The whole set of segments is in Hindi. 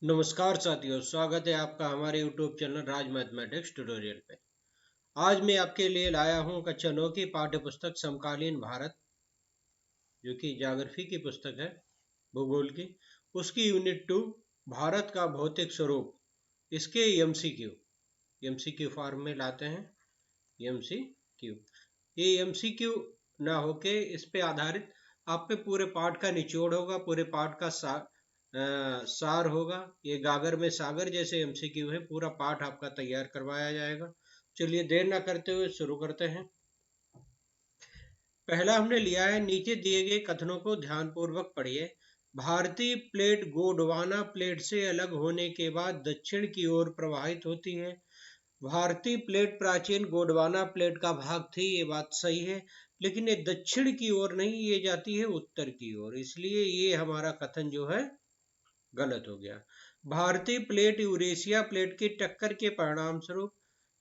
नमस्कार साथियों, स्वागत है आपका हमारे YouTube चैनल राज मैथमेटिक्स ट्यूटोरियल पे। आज मैं आपके लिए लाया हूँ कक्षा 9 की पाठ्य पुस्तक समकालीन भारत, जो कि ज्योग्राफी की पुस्तक है, भूगोल की। उसकी यूनिट 2 भारत का भौतिक स्वरूप, इसके एमसीक्यू फॉर्म में लाते हैं। एमसीक्यू, ये एमसीक्यू ना होके इस पे आधारित आप पे पूरे पाठ का निचोड़ होगा, पूरे पाठ का सार होगा। ये गागर में सागर जैसे एमसीक्यू है, पूरा पाठ आपका तैयार करवाया जाएगा। चलिए देर ना करते हुए शुरू करते हैं। पहला हमने लिया है, नीचे दिए गए कथनों को ध्यानपूर्वक पढ़िए। भारतीय प्लेट गोंडवाना प्लेट से अलग होने के बाद दक्षिण की ओर प्रवाहित होती है। भारतीय प्लेट प्राचीन गोंडवाना प्लेट का भाग थी, ये बात सही है, लेकिन ये दक्षिण की ओर नहीं, ये जाती है उत्तर की ओर, इसलिए ये हमारा कथन जो है गलत हो गया। भारतीय प्लेट यूरेशिया प्लेट की टक्कर के परिणाम स्वरूप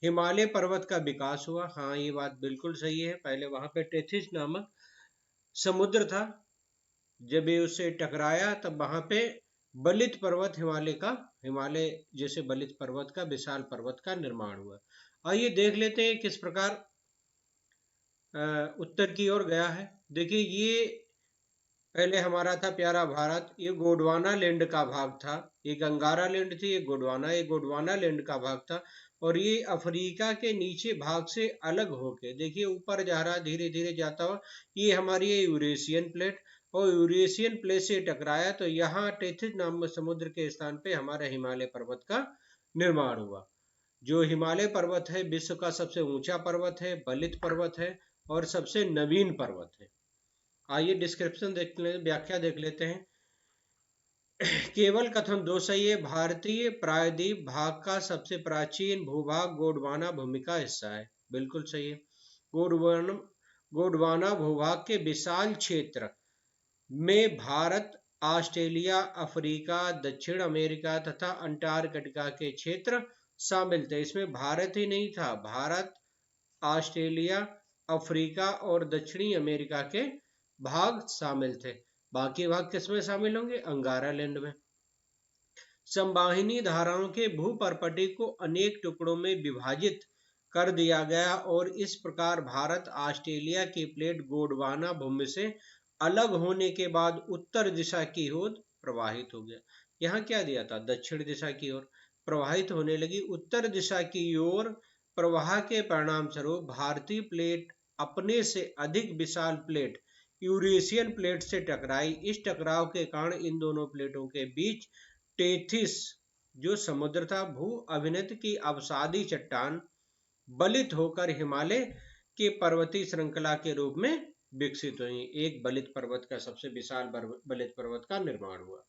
हिमालय पर्वत का विकास हुआ। हाँ, ये बात बिल्कुल सही है। पहले वहां पे टेथिस नामक समुद्र था, जब ये उससे टकराया तब वहां पे बलित पर्वत, हिमालय जैसे बलित पर्वत का, विशाल पर्वत का निर्माण हुआ। आइए देख लेते हैं किस प्रकार उत्तर की ओर गया है। देखिए, ये पहले हमारा था प्यारा भारत, ये गोंडवाना लैंड का भाग था। ये गंगारा लैंड थी, ये गोंडवाना लैंड का भाग था। और ये अफ्रीका के नीचे भाग से अलग होके देखिए ऊपर जा रहा, धीरे धीरे जाता हुआ। ये हमारी है यूरेशियन प्लेट, और यूरेशियन प्लेट से टकराया तो यहाँ टेथिस नामक समुद्र के स्थान पे हमारा हिमालय पर्वत का निर्माण हुआ। जो हिमालय पर्वत है विश्व का सबसे ऊंचा पर्वत है, बलित पर्वत है और सबसे नवीन पर्वत है। आइए डिस्क्रिप्शन देख ले, व्याख्या देख लेते हैं। केवल कथन दो सही है। भारतीय प्रायद्वीप भाग का सबसे प्राचीन भूभाग गोंडवाना भूमि का हिस्सा है, बिल्कुल सही है। गोंडवाना गोंडवाना भूभाग के विशाल क्षेत्र में भारत, ऑस्ट्रेलिया, अफ्रीका, दक्षिण अमेरिका तथा अंटार्कटिका के क्षेत्र शामिल थे। इसमें भारत ही नहीं था, भारत, ऑस्ट्रेलिया, अफ्रीका और दक्षिणी अमेरिका के भाग शामिल थे। बाकी भाग किसमें शामिल होंगे? अंगारा लैंड में। संवाहिनी धाराओं के भूपर्पटी को अनेक टुकड़ों में विभाजित कर दिया गया और इस प्रकार भारत ऑस्ट्रेलिया की प्लेट गोंडवाना भूमि से अलग होने के बाद उत्तर दिशा की ओर प्रवाहित हो गया। यहाँ क्या दिया था? दक्षिण दिशा की ओर प्रवाहित होने लगी। उत्तर दिशा की ओर प्रवाह के परिणाम स्वरूप भारतीय प्लेट अपने से अधिक विशाल प्लेट यूरेशियन प्लेट से टकराई। इस टकराव के कारण इन दोनों प्लेटों के बीच टेथिस जो समुद्र था, भू अभिनत की अवसादी चट्टान बलित होकर हिमालय के पर्वतीय श्रृंखला के रूप में विकसित हुई। एक बलित पर्वत का, सबसे विशाल बलित पर्वत का निर्माण हुआ।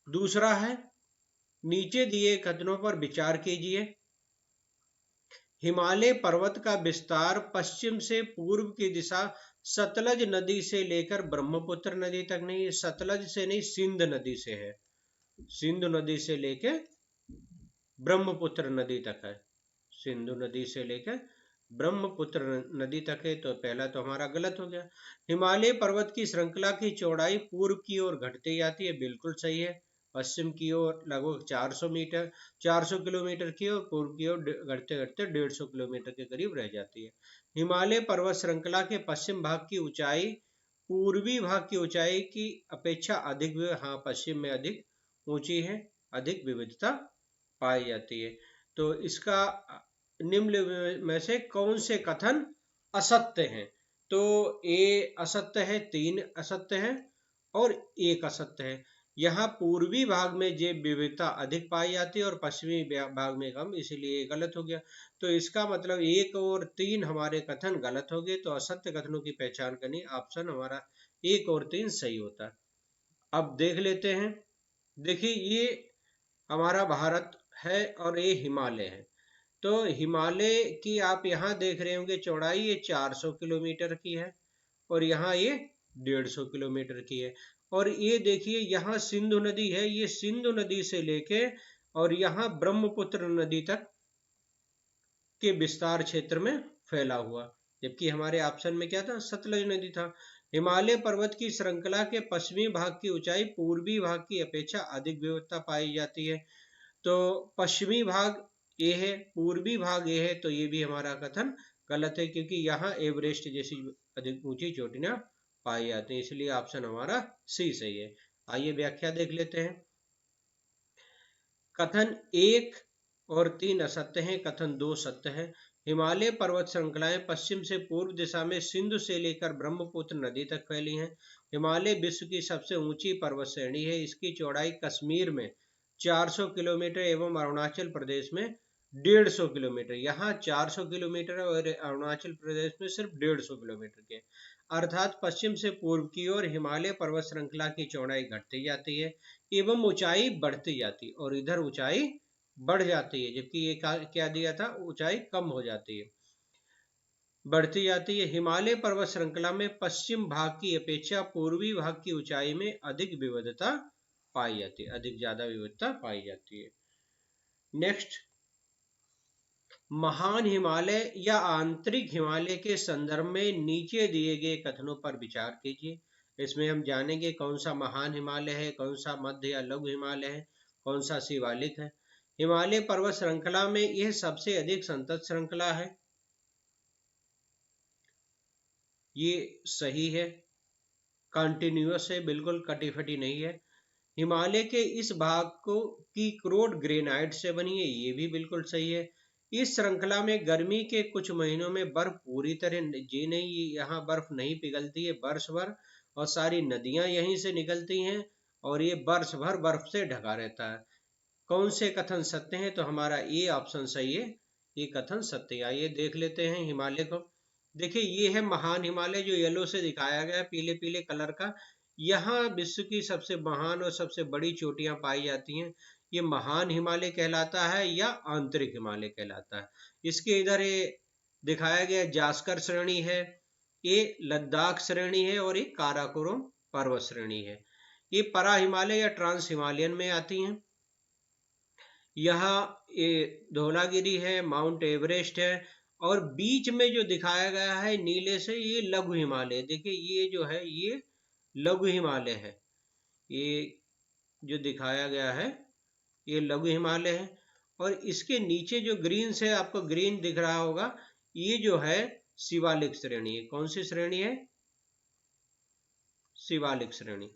दूसरा है, नीचे दिए कथनों पर विचार कीजिए। हिमालय पर्वत का विस्तार पश्चिम से पूर्व की दिशा सतलज नदी से लेकर ब्रह्मपुत्र नदी तक नहीं, सतलज से नहीं, सिंध नदी से है। सिंधु नदी से लेके ब्रह्मपुत्र नदी तक है। सिंधु नदी से लेकर ब्रह्मपुत्र नदी तक है, तो पहला तो हमारा गलत हो गया। हिमालय पर्वत की श्रृंखला की चौड़ाई पूर्व की ओर घटती जाती है, बिल्कुल सही है। पश्चिम की ओर लगभग 400 किलोमीटर की, और पूर्व की ओर घटते घटते 150 किलोमीटर के करीब रह जाती है। हिमालय पर्वत श्रृंखला के पश्चिम भाग की ऊंचाई पूर्वी भाग की ऊंचाई की अपेक्षा अधिक, हाँ, पश्चिम में अधिक ऊंची है, अधिक विविधता पाई जाती है। तो इसका निम्न में से कौन से कथन असत्य हैं? तो ए असत्य है, 3 असत्य है और 1 असत्य है। यहाँ पूर्वी भाग में जैव विविधता अधिक पाई जाती है और पश्चिमी भाग में कम, इसीलिए गलत हो गया। तो इसका मतलब 1 और 3 हमारे कथन गलत हो गए। तो असत्य कथनों की पहचान करनी, ऑप्शन हमारा 1 और 3 सही होता है। अब देख लेते हैं। देखिए, ये हमारा भारत है और ये हिमालय है। तो हिमालय की आप यहाँ देख रहे होंगे चौड़ाई, ये 400 किलोमीटर की है और यहाँ ये 150 किलोमीटर की है। और ये देखिए, यहाँ सिंधु नदी है, ये सिंधु नदी से लेके और यहाँ ब्रह्मपुत्र नदी तक के विस्तार क्षेत्र में फैला हुआ, जबकि हमारे ऑप्शन में क्या था? सतलज नदी था। हिमालय पर्वत की श्रृंखला के पश्चिमी भाग की ऊंचाई पूर्वी भाग की अपेक्षा अधिक विविधता पाई जाती है। तो पश्चिमी भाग ये है, पूर्वी भाग ये है, तो ये भी हमारा कथन गलत है, क्योंकि यहाँ एवरेस्ट जैसी अधिक ऊंची चोटियां पाई जाती हैं, इसलिए ऑप्शन हमारा सी सही है। आइए व्याख्या देख लेते हैं। कथन 1 और 3 असत्य हैं, कथन 2 सत्य है। हिमालय पर्वत श्रृंखलाएं पश्चिम से पूर्व दिशा में सिंधु से लेकर ब्रह्मपुत्र नदी तक फैली हैं। हिमालय विश्व की सबसे ऊंची पर्वत श्रेणी है। इसकी चौड़ाई कश्मीर में 400 किलोमीटर एवं अरुणाचल प्रदेश में 150 किलोमीटर। यहाँ 400 किलोमीटर और अरुणाचल प्रदेश में सिर्फ 150 किलोमीटर के, अर्थात पश्चिम से पूर्व की ओर हिमालय पर्वत श्रृंखला की चौड़ाई घटती जाती है एवं ऊंचाई बढ़ती जाती है, और इधर ऊंचाई बढ़ जाती है, जबकि ये क्या दिया था, ऊंचाई कम हो जाती है, बढ़ती जाती है। हिमालय पर्वत श्रृंखला में पश्चिम भाग की अपेक्षा पूर्वी भाग की ऊंचाई में अधिक विविधता पाई जाती है, अधिक ज्यादा विविधता पाई जाती है। नेक्स्ट, महान हिमालय या आंतरिक हिमालय के संदर्भ में नीचे दिए गए कथनों पर विचार कीजिए। इसमें हम जानेंगे कौन सा महान हिमालय है, कौन सा मध्य या लघु हिमालय है, कौन सा शिवालिक है। हिमालय पर्वत श्रृंखला में यह सबसे अधिक संतत श्रृंखला है, ये सही है, कंटिन्यूअस है, बिल्कुल कटी फटी नहीं है। हिमालय के इस भाग को की क्रोड ग्रेनाइट से बनी है, ये भी बिल्कुल सही है। इस श्रृंखला में गर्मी के कुछ महीनों में बर्फ पूरी तरह जी नहीं, यहाँ बर्फ नहीं पिघलती है वर्ष भर, और सारी नदियां यहीं से निकलती हैं, और ये वर्ष भर बर्फ से ढका रहता है। कौन से कथन सत्य हैं, तो हमारा ये ऑप्शन सही है, ये कथन सत्य है। आइए देख लेते हैं हिमालय को। देखिए ये है महान हिमालय, जो येलो से दिखाया गया है, पीले पीले कलर का। यहाँ विश्व की सबसे महान और सबसे बड़ी चोटियां पाई जाती हैं। ये महान हिमालय कहलाता है या आंतरिक हिमालय कहलाता है। इसके इधर ये दिखाया गया जास्कर श्रेणी है, ये लद्दाख श्रेणी है, और ये काराकोरम पर्वत श्रेणी है। ये परा हिमालय या ट्रांस हिमालयन में आती हैं। यहाँ ये धौलागिरी है, माउंट एवरेस्ट है, और बीच में जो दिखाया गया है नीले से, ये लघु हिमालय। देखिए ये जो है ये लघु हिमालय है, ये जो दिखाया गया है ये लघु हिमालय है। और इसके नीचे जो ग्रीन से आपको ग्रीन दिख रहा होगा, ये जो है शिवालिक श्रेणी है। कौन सी श्रेणी है, शिवालिक श्रेणी।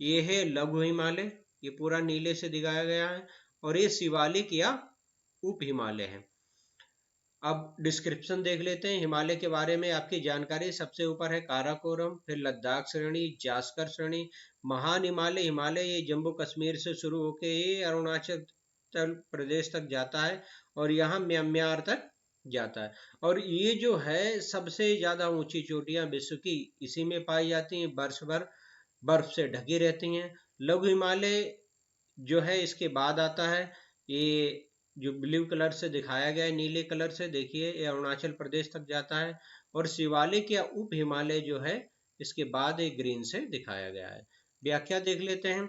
ये है लघु हिमालय, ये पूरा नीले से दिखाया गया है, और ये शिवालिक या उप हिमालय है। अब डिस्क्रिप्शन देख लेते हैं हिमालय के बारे में। आपकी जानकारी सबसे ऊपर है काराकोरम, फिर लद्दाख श्रेणी, जास्कर श्रेणी, महान हिमालय। हिमालय ये जम्मू कश्मीर से शुरू होके ये अरुणाचल प्रदेश तक जाता है, और यहाँ म्यांमार तक जाता है। और ये जो है सबसे ज्यादा ऊंची चोटियां विश्व की इसी में पाई जाती हैं, वर्ष भर बर्फ से ढकी रहती हैं। लघु हिमालय जो है इसके बाद आता है, ये जो ब्लू कलर से दिखाया गया है नीले कलर से, देखिए ये अरुणाचल प्रदेश तक जाता है। और शिवालिक या उप हिमालय जो है इसके बाद एक ग्रीन से दिखाया गया है। व्याख्या देख लेते हैं।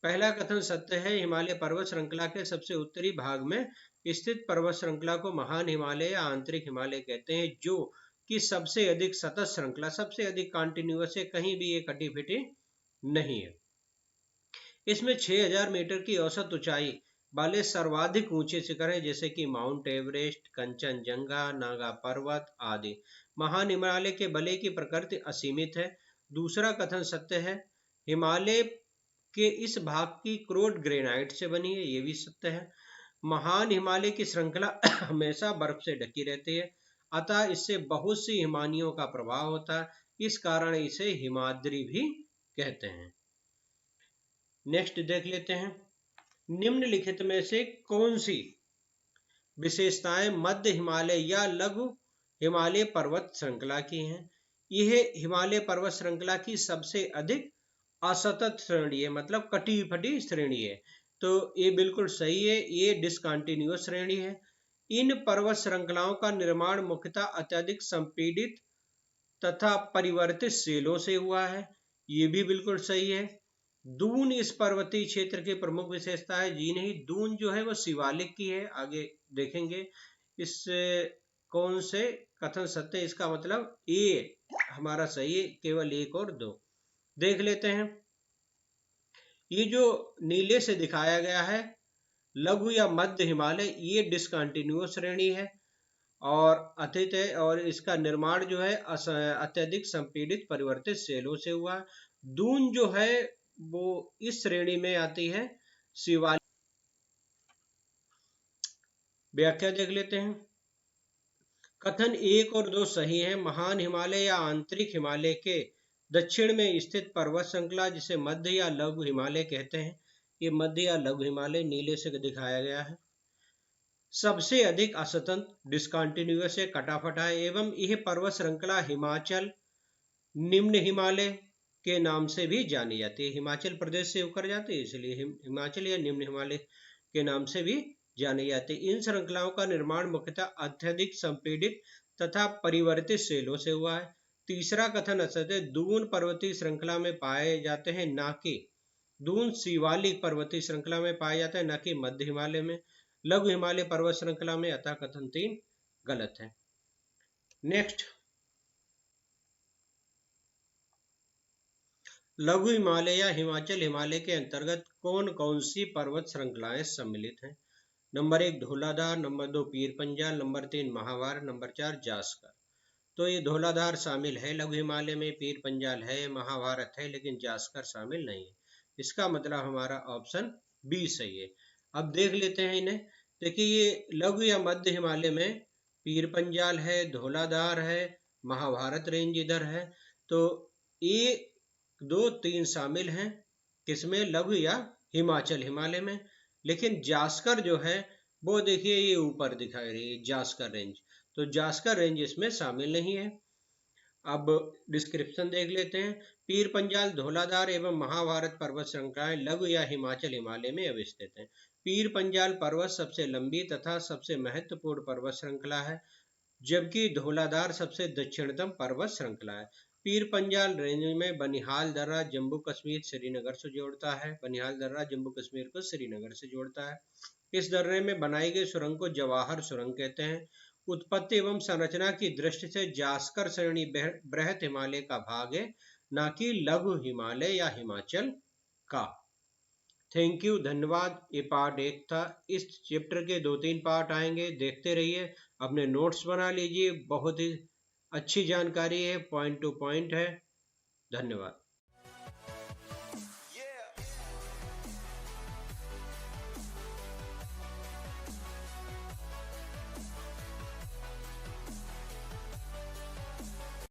पहला कथन सत्य है, हिमालय पर्वत श्रृंखला के सबसे उत्तरी भाग में स्थित पर्वत श्रृंखला को महान हिमालय या आंतरिक हिमालय कहते हैं, जो कि सबसे अधिक सतत श्रृंखला, सबसे अधिक कंटिन्यूअस है, कहीं भी ये कटी फिटी नहीं है। इसमें 6000 मीटर की औसत ऊंचाई वाले सर्वाधिक ऊंचे शिखर हैं, जैसे कि माउंट एवरेस्ट, कंचनजंगा, नागा पर्वत आदि। महान हिमालय के बले की प्रकृति असीमित है। दूसरा कथन सत्य है, हिमालय के इस भाग की क्रोड ग्रेनाइट से बनी है, ये भी सत्य है। महान हिमालय की श्रृंखला हमेशा बर्फ से ढकी रहती है, अतः इससे बहुत सी हिमानियों का प्रभाव होता है, इस कारण इसे हिमाद्री भी कहते हैं। नेक्स्ट देख लेते हैं, निम्नलिखित में से कौन सी विशेषताएं मध्य हिमालय या लघु हिमालय पर्वत श्रृंखला की हैं। यह हिमालय पर्वत श्रृंखला की सबसे अधिक असतत श्रेणी है, मतलब कटी फटी श्रेणी है, तो ये बिल्कुल सही है, ये डिसकंटिन्यूअस श्रेणी है। इन पर्वत श्रृंखलाओं का निर्माण मुख्यतः अत्यधिक संपीड़ित तथा परिवर्तित सेलों से हुआ है, ये भी बिल्कुल सही है। दून इस पर्वतीय क्षेत्र की प्रमुख विशेषता है। जी नहीं, दून जो है वो शिवालिक की है, आगे देखेंगे इस कौन से कथन सत्य है? इसका मतलब ए हमारा सही है, केवल 1 और 2। देख लेते हैं। ये जो नीले से दिखाया गया है लघु या मध्य हिमालय, ये डिसकंटिन्यूअस श्रेणी है और अतित है, और इसका निर्माण जो है अत्यधिक संपीड़ित परिवर्तित सेलों से हुआ है। दून जो है वो इस श्रेणी में आती है। शिवालिक व्याख्या देख लेते हैं। कथन 1 और 2 सही है। महान हिमालय या आंतरिक हिमालय के दक्षिण में स्थित पर्वत श्रृंखला जिसे मध्य या लघु हिमालय कहते हैं, ये मध्य या लघु हिमालय नीले से दिखाया गया है। सबसे अधिक असतंत्र डिस्कंटिन्यूअस है, कटाफटा है, एवं यह पर्वत श्रृंखला हिमाचल निम्न हिमालय के नाम से भी जानी जाती है। हिमाचल प्रदेश से होकर जाती है, इसलिए हिमाचल या निम्न हिमालय के नाम से भी जानी जाती है। इन श्रृंखलाओं का निर्माण मुख्यतः अत्यधिक संपीड़ित तथा परिवर्तित शैलों से हुआ है। तीसरा कथन असत्य है। दून पर्वतीय श्रृंखला में पाए जाते हैं, ना कि दून शिवालिक पर्वतीय श्रृंखला में पाया जाता है, न कि मध्य हिमालय में, लघु हिमालय पर्वत श्रृंखला में, अतः कथन 3 गलत है। नेक्स्ट, लघु हिमालय या हिमाचल हिमालय के अंतर्गत कौन कौन सी पर्वत श्रृंखलाएं सम्मिलित हैं? Number 1 Dhauladhar, number 2 Pir Panjal, number 3 Mahabharat, number 4 Zanskar. तो ये धौलाधार शामिल है लघु हिमालय में, पीर पंजाल है, महाभारत है, लेकिन जास्कर शामिल नहीं है। इसका मतलब हमारा ऑप्शन बी सही है। अब देख लेते हैं इन्हें। देखिए ये लघु या मध्य हिमालय में पीर पंजाल है, धौलाधार है, महाभारत रेंज इधर है। तो ये 2, 3 शामिल हैं किसमें? लघु या हिमाचल हिमालय में। लेकिन जास्कर जो है वो देखिए ये ऊपर दिखाई रही है जास्कर रेंज, तो जास्कर रेंज इसमें शामिल नहीं है। अब डिस्क्रिप्शन देख लेते हैं। पीर पंजाल, धौलाधार एवं महाभारत पर्वत श्रृंखलाएं लघु या हिमाचल हिमालय में अवस्थित हैं। पीर पंजाल पर्वत सबसे लंबी तथा सबसे महत्वपूर्ण पर्वत श्रृंखला है, जबकि धौलाधार सबसे दक्षिणतम पर्वत श्रृंखला है। पीर पंजाल रेंज में बनिहाल दर्रा जम्मू कश्मीर श्रीनगर से जोड़ता है। बनिहाल दर्रा जम्मू कश्मीर को श्रीनगर से जोड़ता है। इस दर्रे में बनाई गई सुरंग को जवाहर सुरंग कहते हैं। उत्पत्ति एवं संरचना की दृष्टि से जास्कर श्रेणी बृहत हिमालय का भाग है, न कि लघु हिमालय या हिमाचल का। थैंक यू, धन्यवाद। ये पार्ट 1 था। इस चैप्टर के 2-3 पार्ट आएंगे, देखते रहिए। अपने नोट्स बना लीजिए, बहुत ही अच्छी जानकारी है, पॉइंट टू पॉइंट है। धन्यवाद।